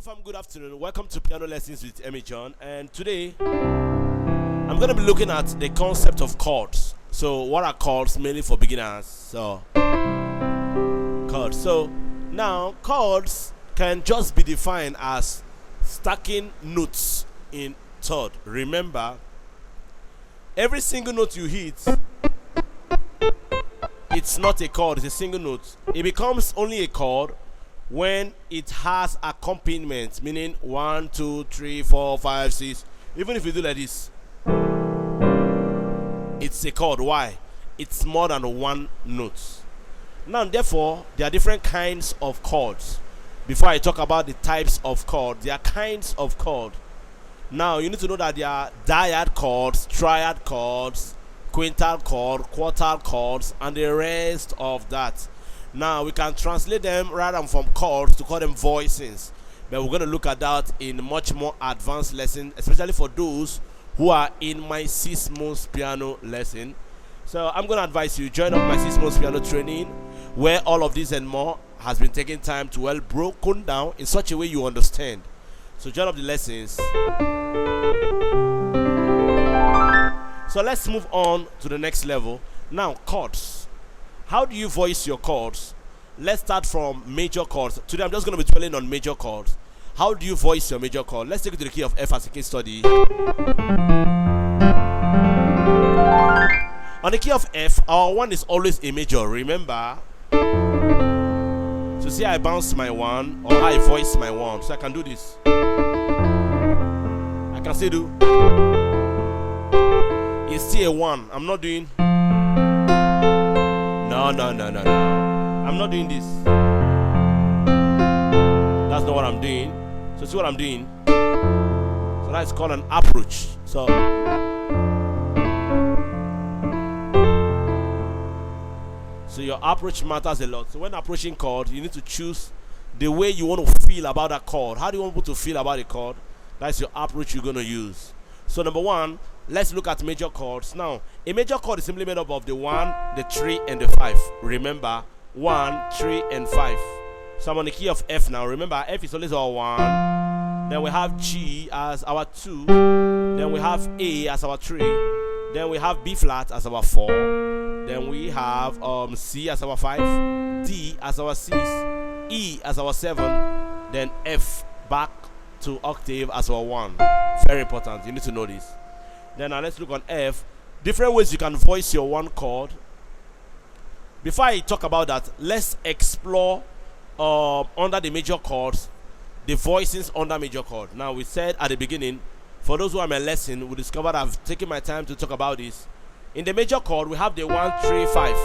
Fam, good afternoon. Welcome to Piano Lessons with Emmy John. And today, I'm going to be looking at the concept of chords. So, what are chords? Mainly for beginners. So, chords. So, now, chords can just be defined as stacking notes in third. Remember, every single note you hit, it's not a chord, it's a single note. It becomes only a chord when it has accompaniment, meaning 1, 2, 3, 4, 5, 6. Even if you do like this, it's a chord. Why? It's more than one note. Now, therefore, there are different kinds of chords. Before I talk about the types of chords, there are kinds of chords. Now, you need to know that there are dyad chords, triad chords, quintal chord, quartal chords, and the rest of that. Now, we can translate them rather than from chords to call them voicings. But we're going to look at that in much more advanced lesson, especially for those who are in my 6 months piano lesson. So I'm going to advise you, join up my 6 months piano training, where all of this and more has been taking time to well broken down in such a way you understand. So join up the lessons. So let's move on to the next level. Now, chords. How do you voice your chords? Let's start from major chords. Today I'm just going to be dwelling on major chords. How do you voice your major chord? Let's take it to the key of F as a case study. On the key of F, our 1 is always a major, remember? So see, I bounce my 1 or I voice my 1. So I can do this. I can still do. It's still a 1. I'm not doing. No. I'm not doing this. That's not what I'm doing. So see what I'm doing. So that's called an approach. So your approach matters a lot. So when approaching chord, you need to choose the way you want to feel about that chord. How do you want people to feel about a chord? That's your approach you're going to use. So number 1, let's look at major chords. Now, a major chord is simply made up of the 1, the 3, and the 5. Remember, 1, 3, and 5. So I'm on the key of F now. Remember, F is always our 1. Then we have G as our 2. Then we have A as our 3. Then we have B flat as our 4. Then we have C as our 5. D as our 6. E as our 7. Then F back to octave as our 1. Very important. You need to know this. Then now let's look on F. Different ways you can voice your 1 chord. Before I talk about that, let's explore under the major chords, the voicings under major chord. Now, we said at the beginning, for those who are in my lesson, we discovered I've taken my time to talk about this. In the major chord, we have the 1, 3, 5.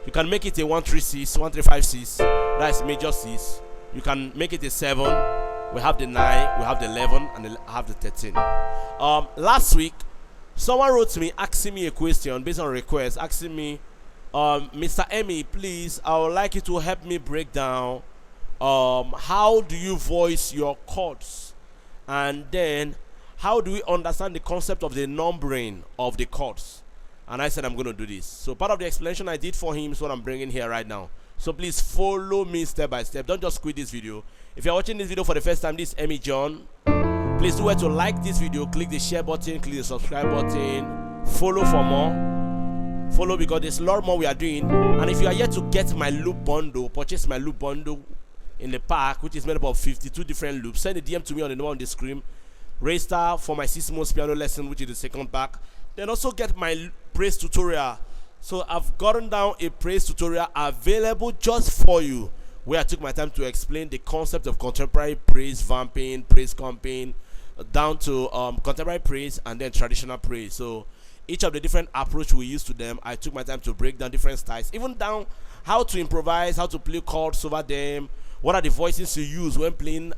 You can make it a 1, 3, 6, 1, 3, 5, 6. That's major 6. You can make it a 7. We have the 9, we have the 11, and we have the 13. Last week, someone wrote to me asking me a question based on request, asking me, Mr. Emmy, please, I would like you to help me break down how do you voice your chords, and then how do we understand the concept of the numbering of the chords. And I said I'm going to do this. So part of the explanation I did for him is what I'm bringing here right now. So please follow me step by step. Don't just quit this video. If you're watching this video for the first time, this is Emmy John. Please do well to like this video, click the share button, click the subscribe button, follow for more. Follow because there's a lot more we are doing. And if you are yet to get my loop bundle, purchase my loop bundle in the pack, which is made up of 52 different loops. Send a DM to me on the number on the screen. Register for my 6 months piano lesson, which is the second pack. Then also get my praise tutorial. So I've gotten down a praise tutorial available just for you, where I took my time to explain the concept of contemporary praise, vamping, praise comping, down to contemporary praise and then traditional praise. So each of the different approach we use to them, I took my time to break down different styles, even down how to improvise, how to play chords over them, what are the voices you use when playing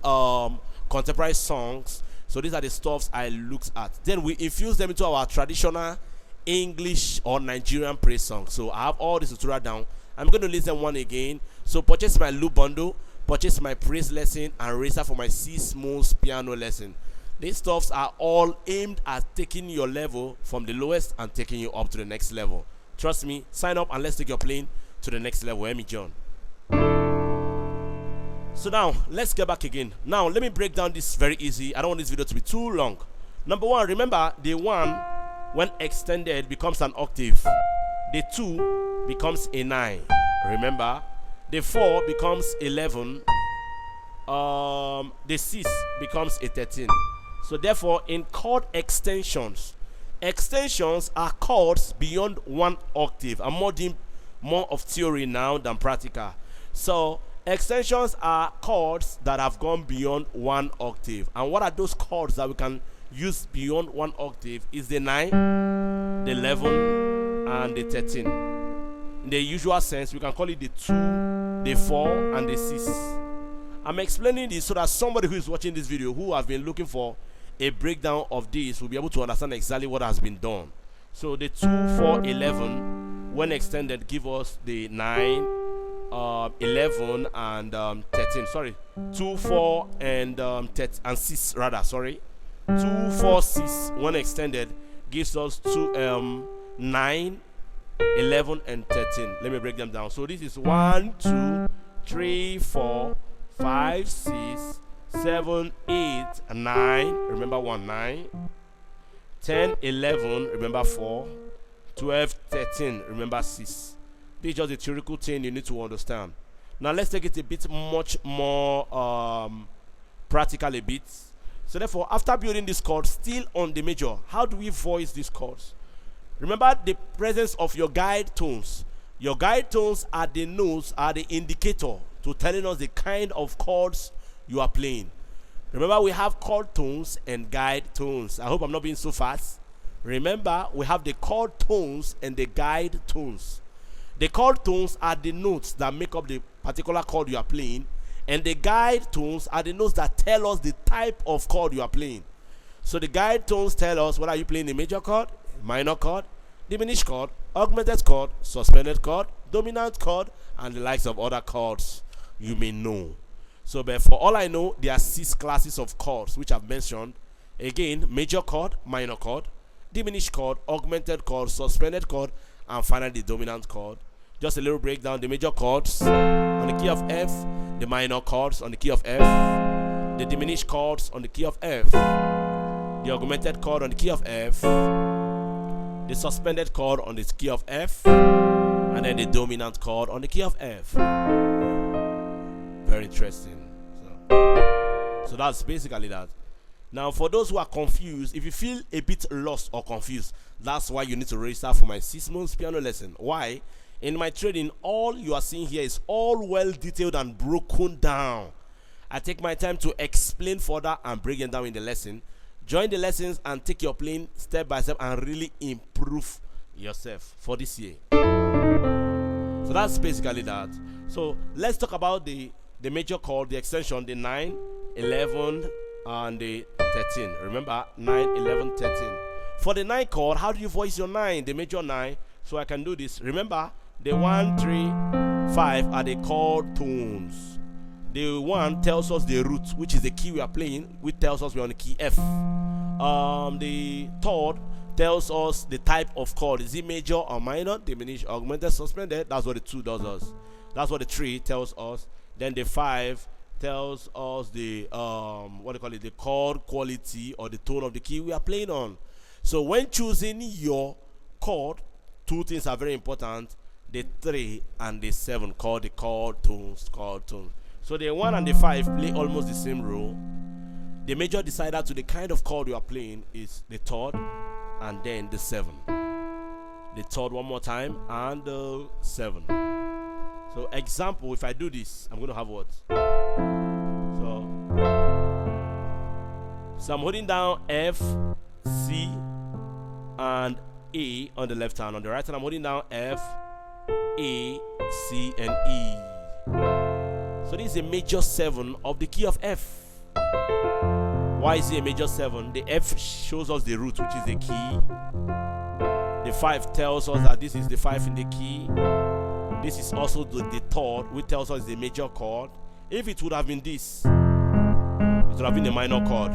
contemporary songs. So these are the stuffs I looked at. Then we infuse them into our traditional English or Nigerian praise songs. So I have all this tutorial down. I'm going to list them one again. So purchase my loop bundle, purchase my praise lesson, and register for my 6 months piano lesson. These stuffs are all aimed at taking your level from the lowest and taking you up to the next level. Trust me, sign up and let's take your playing to the next level. Emmy John. So now let's get back again. Now let me break down this very easy. I don't want this video to be too long. Number one, remember the 1 when extended becomes an octave. The 2 becomes a 9. Remember, the 4 becomes 11. The 6 becomes a 13. So therefore, in chord extensions, extensions are chords beyond 1 octave. I'm more of theory now than practical. So extensions are chords that have gone beyond 1 octave. And what are those chords that we can use beyond 1 octave? Is the 9, the 11, and the 13. In the usual sense, we can call it the 2, the 4, and the 6. I'm explaining this so that somebody who is watching this video, who have been looking for a breakdown of this, will be able to understand exactly what has been done. So the 2, 4, 11, when extended, give us the 9, 11, and 13. Sorry, 2, 4, and 6 rather. Sorry, 2, 4, 6 when extended gives us 9, 11, and 13. Let me break them down. So this is 1, 2, 3, 4, 5, 6, 7, 8, 9. Remember 1, 9. 10, 11. Remember 4. 12, 13. Remember 6. This is just a theoretical thing you need to understand. Now let's take it a bit much more practical a bit. So therefore, after building this chord still on the major, how do we voice these chords? Remember the presence of your guide tones. Your guide tones are the notes, are the indicator to telling us the kind of chords you are playing. Remember, we have chord tones and guide tones. I hope I'm not being so fast. Remember, we have the chord tones and the guide tones. The chord tones are the notes that make up the particular chord you are playing, and the guide tones are the notes that tell us the type of chord you are playing. So the guide tones tell us whether you're playing a major chord, minor chord, diminished chord, augmented chord, suspended chord, dominant chord, and the likes of other chords you may know. So but for all I know, there are 6 classes of chords which I've mentioned. Again, major chord, minor chord, diminished chord, augmented chord, suspended chord, and finally the dominant chord. Just a little breakdown: the major chords on the key of F, the minor chords on the key of F, the diminished chords on the key of F, the augmented chord on the key of F, the suspended chord on the key of F, and then the dominant chord on the key of F. Very interesting. So that's basically that. Now, for those who are confused, if you feel a bit lost or confused, that's why you need to register for my 6 months piano lesson. Why? In my training, all you are seeing here is all well detailed and broken down. I take my time to explain further and break them down in the lesson. Join the lessons and take your playing step by step and really improve yourself for this year. So that's basically that. So let's talk about the major chord, the extension, the 9, 11, and the 13. Remember, 9, 11, 13. For the 9 chord, how do you voice your 9, the major 9? So I can do this. Remember, the 1, 3, 5 are the chord tones. The 1 tells us the root, which is the key we are playing, which tells us we're on the key F. The third tells us the type of chord. Is it major or minor, diminished, augmented, suspended? That's what the 2 does us. That's what the 3 tells us. Then the 5 tells us the the chord quality or the tone of the key we are playing on. So when choosing your chord, 2 things are very important: the 3 and the 7, called the chord tones. So the 1 and the 5 play almost the same role. The major decider to the kind of chord you are playing is the 3rd and then the 7. The 3rd one more time and the 7. So example, if I do this, I'm going to have what? So I'm holding down F, C, and A on the left hand. On the right hand, I'm holding down F, A, C, and E. So this is a major 7 of the key of F. Why is it a major 7? The F shows us the root, which is the key. The 5 tells us that this is the 5 in the key. This is also the 3rd, which tells us the major chord. If it would have been this, it would have been a minor chord.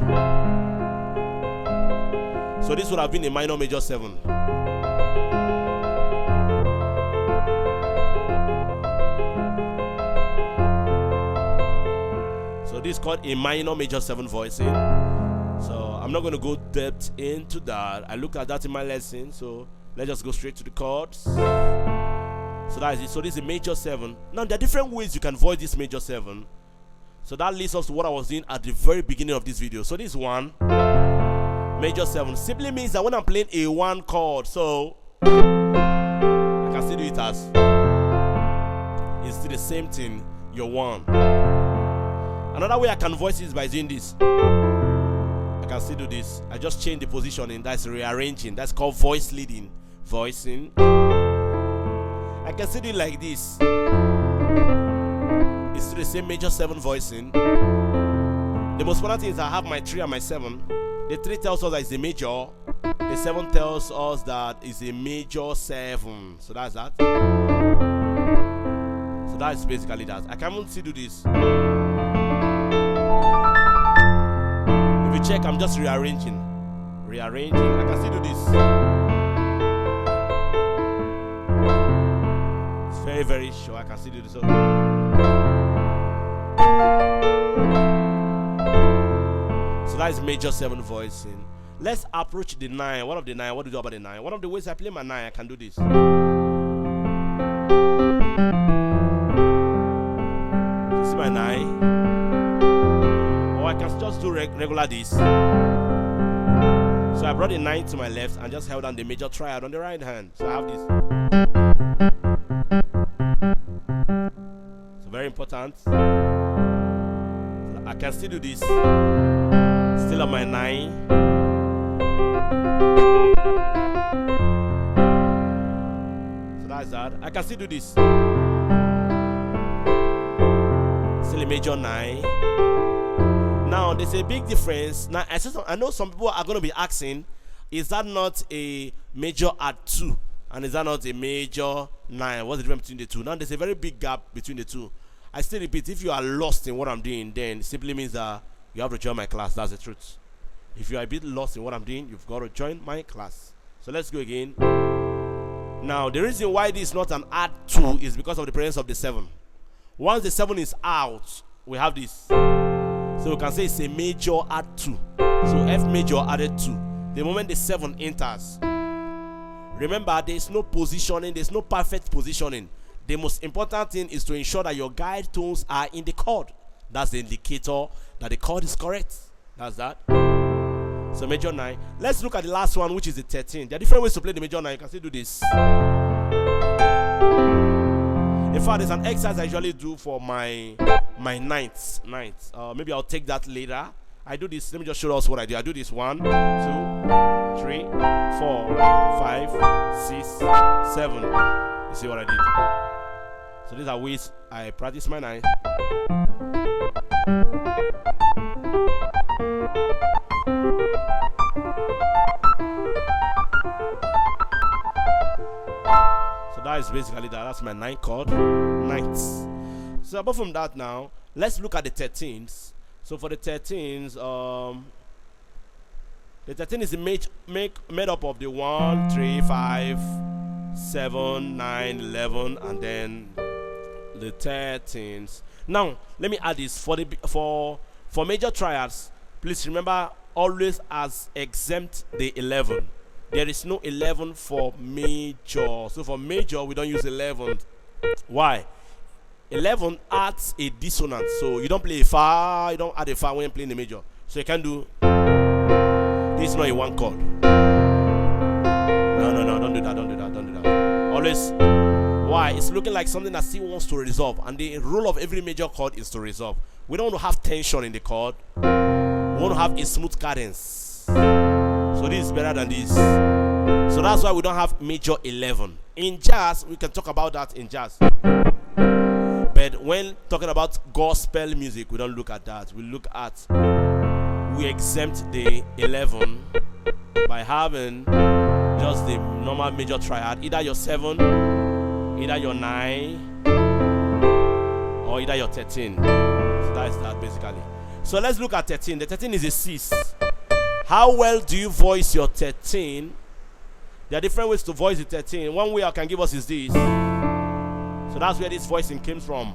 So this would have been a minor major 7. this is called a minor major 7 voicing. So I'm not going to go depth into that. I looked at that in my lesson. So let's just go straight to the chords. So that is it. So this is a major 7. Now there are different ways you can voice this major 7. So that leads us to what I was doing at the very beginning of this video. So this one, major 7, simply means that when I'm playing a 1 chord, so I can still do it as, it's still the same thing, your 1. Another way I can voice it is by doing this. I can still do this. I just change the positioning. That's rearranging. That's called voice leading. Voicing. I can still do it like this. It's still the same major 7 voicing. The most important thing is I have my 3 and my 7. The 3 tells us that it's a major. The 7 tells us that it's a major 7. So that's that. So that's basically that. I can even still do this. If you check, I'm just rearranging. Rearranging. I can still do this. It's very, very short. I can still do this. So that is major 7 voicing. Let's approach the 9. One of the 9. What do you do about the 9? One of the ways I play my 9, I can do this. You see my 9? Or I can just do regular this. So I brought the 9 to my left and just held down the major triad on the right hand. So I have this. So very important. So I can still do this. Still on my 9. So that's that. I can still do this. Still a major 9. Now there's a big difference. Now I know some people are going to be asking, is that not a major add 2? And is that not a major 9? What's the difference between the two? Now there's a very big gap between the two. I still repeat, if you are lost in what I'm doing, then it simply means that you have to join my class. That's the truth. If you are a bit lost in what I'm doing, you've got to join my class. So let's go again. Now the reason why this is not an add 2 is because of the presence of the 7. Once the 7 is out, we have this. So we can say it's a major add 2. So F major added 2. The moment the 7 enters, remember there is no positioning, there's no perfect positioning. The most important thing is to ensure that your guide tones are in the chord. That's the indicator that the chord is correct. That's that. So major 9. Let's look at the last one, which is the 13. There are different ways to play the major 9. You can still do this. In fact, there's an exercise I usually do for my ninths. Maybe I'll take that later. I do this. Let me just show us what I do. I do this 1, 2, 3, 4, 5, 6, 7. You see what I did? So these are ways I practice my 9. So that is basically that. That's my 9 chord. Ninths. So apart from that now, let's look at the 13s. So for the 13s, the 13 is made up of the 1, 3, 5, 7, 9, 11, and then the 13s. Now let me add this for major triads. Please remember, always as exempt the 11. There is no 11 for major. So for major, we don't use 11. Why? 11 adds a dissonance. So you don't play a fa, you don't add a fa when playing the major. So you can do, this is not a 1 chord. No, don't do that. Always, why? It's looking like something that still wants to resolve. And the role of every major chord is to resolve. We don't want to have tension in the chord. We want to have a smooth cadence. So this is better than this. So that's why we don't have major 11. In jazz, we can talk about that in jazz. But when talking about gospel music, we don't look at that. We exempt the 11 by having just the normal major triad, either your 7, either your 9, or either your 13. So that is that basically. So let's look at 13. The 13 is a 6. How well do you voice your 13? There are different ways to voice the 13. One way I can give us is this. So that's where this voicing came from.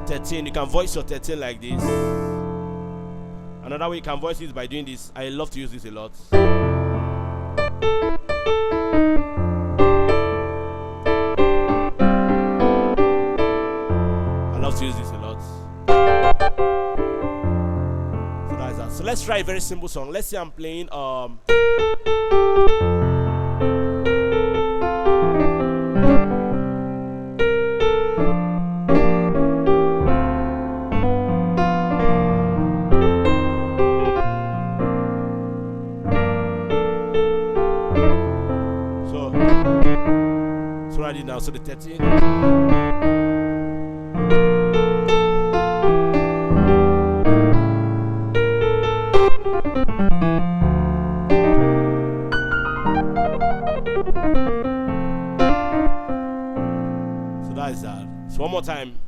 13. You can voice your 13 like this. Another way you can voice it by doing this. I love to use this a lot. I love to use this a lot. So that's that. So let's try a very simple song. Let's say I'm playing so right now, so the 13. So that is that. So one more time.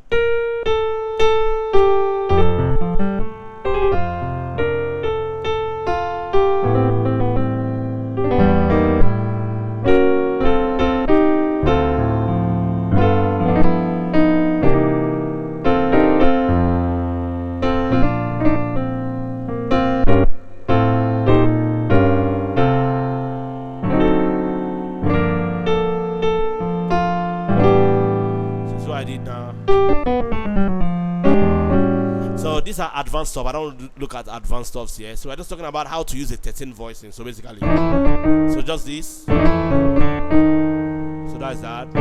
So these are advanced stuff. I don't look at advanced stuffs here. So we're just talking about how to use a 13 voicing. So basically, so just this. So that's that.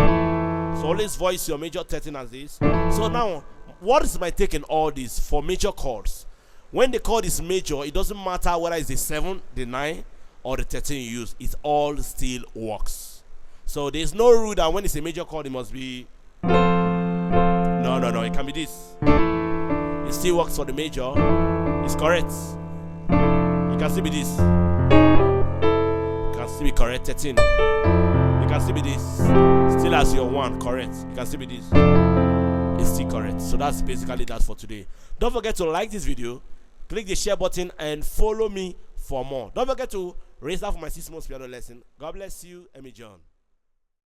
So always voice your major 13 as this. So now, what is my take in all this for major chords? When the chord is major, it doesn't matter whether it's the 7, the 9, or the 13 you use. It all still works. So there's no rule that when it's a major chord, it must be. No, it can be this. It still works for the major. It's correct. It can still be this. It can still be correct. 13. It can still be this. Still as your 1, correct. It can still be this. It's still correct. So that's basically that for today. Don't forget to like this video, click the share button, and follow me for more. Don't forget to raise that for my 6 months piano lesson. God bless you, Emmy John.